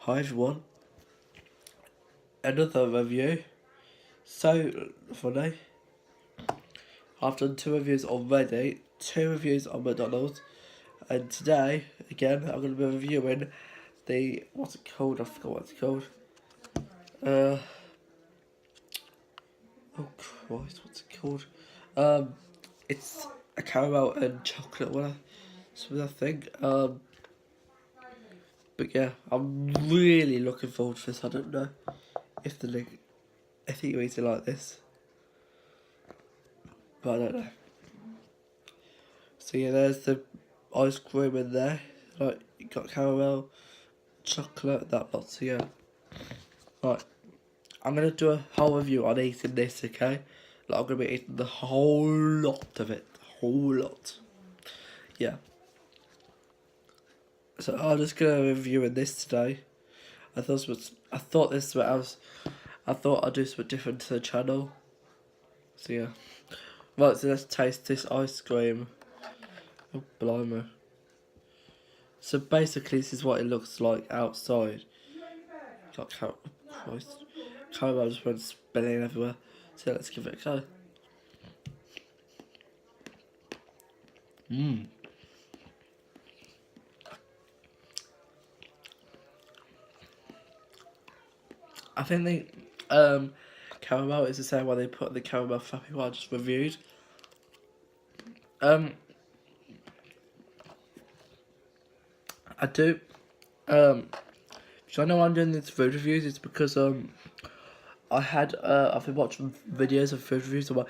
Hi everyone, another review. So funny. I've done 2 reviews already, 2 reviews on McDonald's, and today, again, I'm going to be reviewing the, what's it called? I forgot what it's called. Oh Christ, what's it called? It's a caramel and chocolate one, something I think. But yeah, I'm really looking forward to this. I don't know if the link, I think you eat it like this, but I don't know. So yeah, there's the ice cream in there. Like, you got caramel, chocolate, that lot. So yeah. Right, I'm gonna do a whole review on eating this, okay? Like, I'm gonna be eating the whole lot of it. The whole lot. Yeah. So I'm just gonna review this today. I thought I'd do something different to the channel. So yeah. Right, so let's taste this ice cream. Oh, blimey. So basically, this is what it looks like outside. Got caramel just went spilling everywhere. So let's give it a go. I think the caramel is the same way they put the caramel flappy one I just reviewed. I do. So I know I'm doing these food reviews. It's because I've been watching videos of food reviews on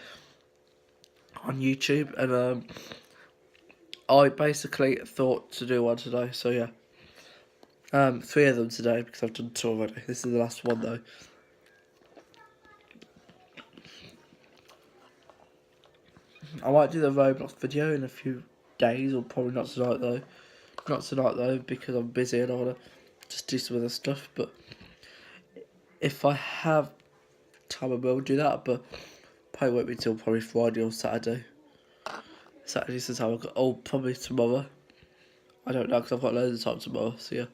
YouTube, and I basically thought to do one today. So yeah. 3 of them today because I've done 2 already. This is the last one though. I might do the Roblox video in a few days, or probably not tonight though. Not tonight though, because I'm busy and I want to just do some other stuff. But if I have time, I will do that. But probably won't be till probably Friday or Saturday. Saturday's the time I've got. Oh, probably tomorrow. I don't know because I've got loads of time tomorrow. So yeah.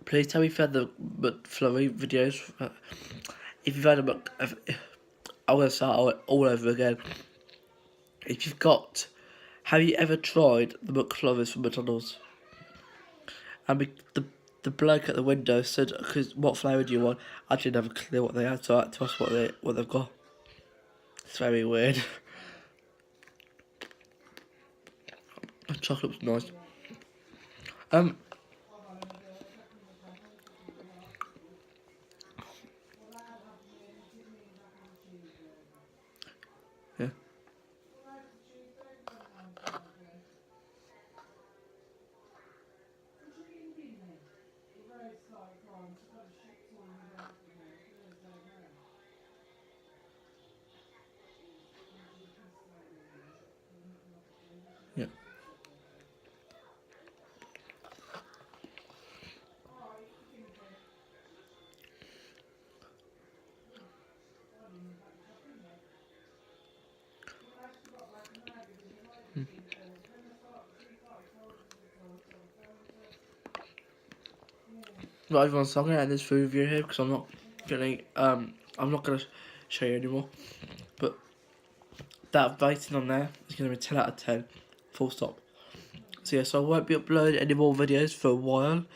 Please tell me if you had the McFlurry videos. If you've had I'm going to start all over again. If you've got, have you ever tried the McFlurries from McDonald's? And the bloke at the window said, "Cause what flavour do you want?" I didn't have a clue what they had, so I had to ask what they've got. It's very weird. The chocolate was nice. Yeah. Yeah. Right, everyone, so I'm gonna end this food review here because I'm not gonna show you anymore. But that rating on there is gonna be 10 out of 10, full stop. So yeah, so I won't be uploading any more videos for a while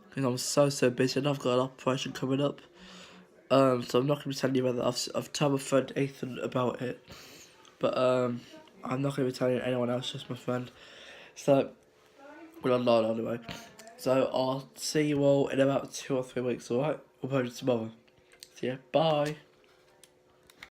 because I'm so busy and I've got an operation coming up. So I'm not gonna be telling you whether I've told my friend Ethan about it, but I'm not gonna be telling anyone else, just my friend. So we're online anyway. So I'll see you all in about 2 or 3 weeks, alright? Or probably tomorrow. So yeah, bye.